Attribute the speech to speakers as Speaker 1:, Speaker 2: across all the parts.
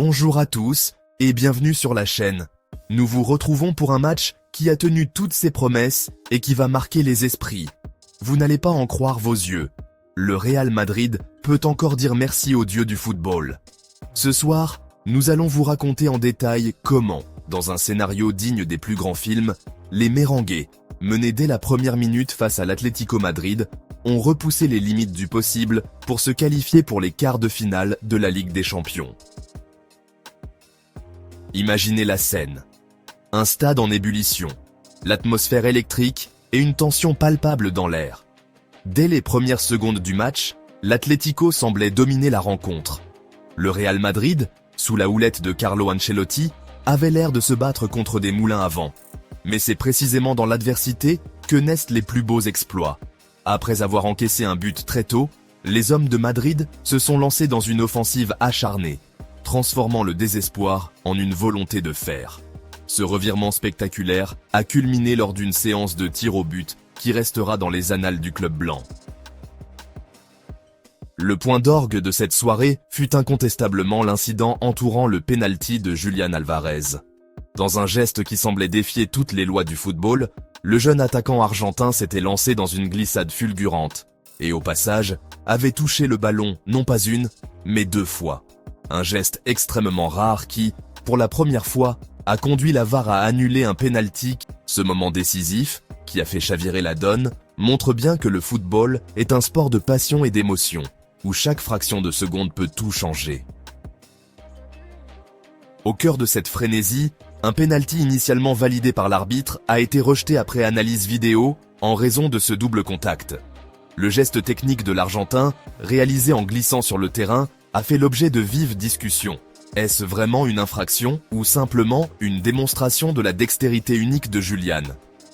Speaker 1: Bonjour à tous et bienvenue sur la chaîne. Nous vous retrouvons pour un match qui a tenu toutes ses promesses et qui va marquer les esprits. Vous n'allez pas en croire vos yeux. Le Real Madrid peut encore dire merci au dieu du football. Ce soir, nous allons vous raconter en détail comment, dans un scénario digne des plus grands films, les Merengues, menés dès la première minute face à l'Atlético Madrid, ont repoussé les limites du possible pour se qualifier pour les quarts de finale de la Ligue des Champions. Imaginez la scène. Un stade en ébullition, l'atmosphère électrique et une tension palpable dans l'air. Dès les premières secondes du match, l'Atlético semblait dominer la rencontre. Le Real Madrid, sous la houlette de Carlo Ancelotti, avait l'air de se battre contre des moulins à vent. Mais c'est précisément dans l'adversité que naissent les plus beaux exploits. Après avoir encaissé un but très tôt, les hommes de Madrid se sont lancés dans une offensive acharnée, transformant le désespoir en une volonté de fer. Ce revirement spectaculaire a culminé lors d'une séance de tir au but qui restera dans les annales du club blanc. Le point d'orgue de cette soirée fut incontestablement l'incident entourant le penalty de Julián Álvarez. Dans un geste qui semblait défier toutes les lois du football, le jeune attaquant argentin s'était lancé dans une glissade fulgurante et au passage avait touché le ballon non pas une, mais deux fois. Un geste extrêmement rare qui, pour la première fois, a conduit la VAR à annuler un penalty. Ce moment décisif, qui a fait chavirer la donne, montre bien que le football est un sport de passion et d'émotion, où chaque fraction de seconde peut tout changer. Au cœur de cette frénésie, un penalty initialement validé par l'arbitre a été rejeté après analyse vidéo en raison de ce double contact. Le geste technique de l'Argentin, réalisé en glissant sur le terrain, a fait l'objet de vives discussions. Est-ce vraiment une infraction ou simplement une démonstration de la dextérité unique de Julián?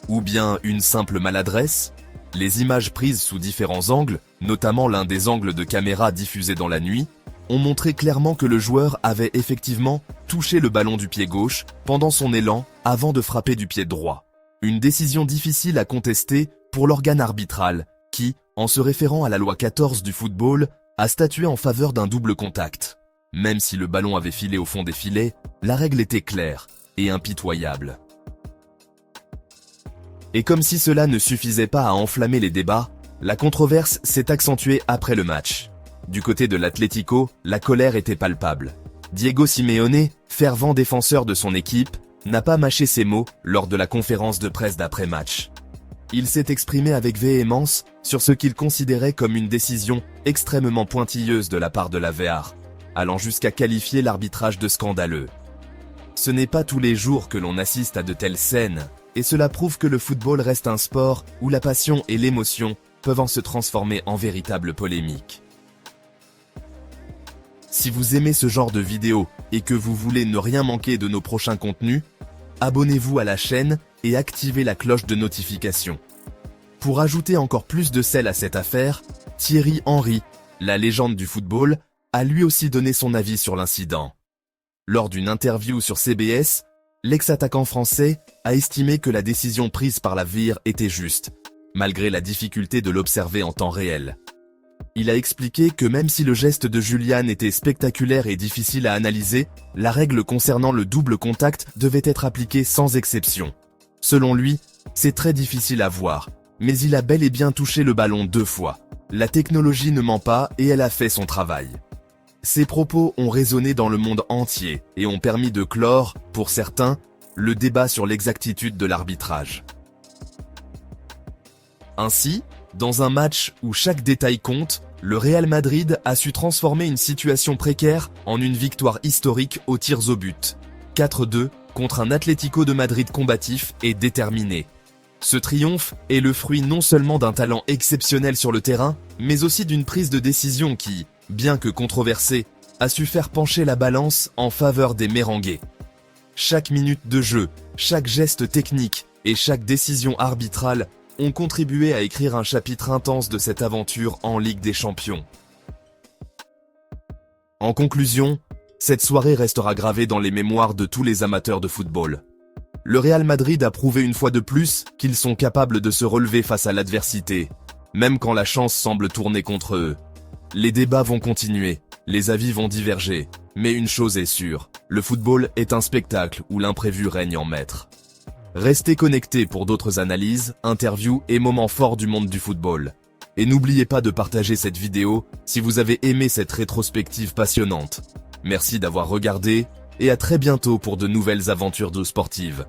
Speaker 1: Ou bien une simple maladresse? Les images prises sous différents angles, notamment l'un des angles de caméra diffusés dans la nuit, ont montré clairement que le joueur avait effectivement touché le ballon du pied gauche pendant son élan avant de frapper du pied droit. Une décision difficile à contester pour l'organe arbitral qui, en se référant à la loi 14 du football, a statué en faveur d'un double contact. Même si le ballon avait filé au fond des filets, la règle était claire et impitoyable. Et comme si cela ne suffisait pas à enflammer les débats, la controverse s'est accentuée après le match. Du côté de l'Atlético, la colère était palpable. Diego Simeone, fervent défenseur de son équipe, n'a pas mâché ses mots lors de la conférence de presse d'après-match. Il s'est exprimé avec véhémence sur ce qu'il considérait comme une décision extrêmement pointilleuse de la part de la VAR, allant jusqu'à qualifier l'arbitrage de scandaleux. Ce n'est pas tous les jours que l'on assiste à de telles scènes, et cela prouve que le football reste un sport où la passion et l'émotion peuvent se transformer en véritable polémique. Si vous aimez ce genre de vidéos et que vous voulez ne rien manquer de nos prochains contenus, abonnez-vous à la chaîne et activez la cloche de notification. Pour ajouter encore plus de sel à cette affaire, Thierry Henry, la légende du football, a lui aussi donné son avis sur l'incident. Lors d'une interview sur CBS, l'ex-attaquant français a estimé que la décision prise par la VAR était juste, malgré la difficulté de l'observer en temps réel. Il a expliqué que même si le geste de Julián était spectaculaire et difficile à analyser, la règle concernant le double contact devait être appliquée sans exception. Selon lui, c'est très difficile à voir, mais il a bel et bien touché le ballon deux fois. La technologie ne ment pas et elle a fait son travail. Ces propos ont résonné dans le monde entier et ont permis de clore, pour certains, le débat sur l'exactitude de l'arbitrage. Ainsi, dans un match où chaque détail compte, le Real Madrid a su transformer une situation précaire en une victoire historique aux tirs au but. 4-2 contre un Atlético de Madrid combatif et déterminé. Ce triomphe est le fruit non seulement d'un talent exceptionnel sur le terrain, mais aussi d'une prise de décision qui, bien que controversée, a su faire pencher la balance en faveur des Merengues. Chaque minute de jeu, chaque geste technique et chaque décision arbitrale ont contribué à écrire un chapitre intense de cette aventure en Ligue des Champions. En conclusion, cette soirée restera gravée dans les mémoires de tous les amateurs de football. Le Real Madrid a prouvé une fois de plus qu'ils sont capables de se relever face à l'adversité, même quand la chance semble tourner contre eux. Les débats vont continuer, les avis vont diverger, Mais une chose est sûre, le football est un spectacle où l'imprévu règne en maître. Restez connectés pour d'autres analyses, interviews et moments forts du monde du football. Et n'oubliez pas de partager cette vidéo si vous avez aimé cette rétrospective passionnante. Merci d'avoir regardé et à très bientôt pour de nouvelles aventures sportives.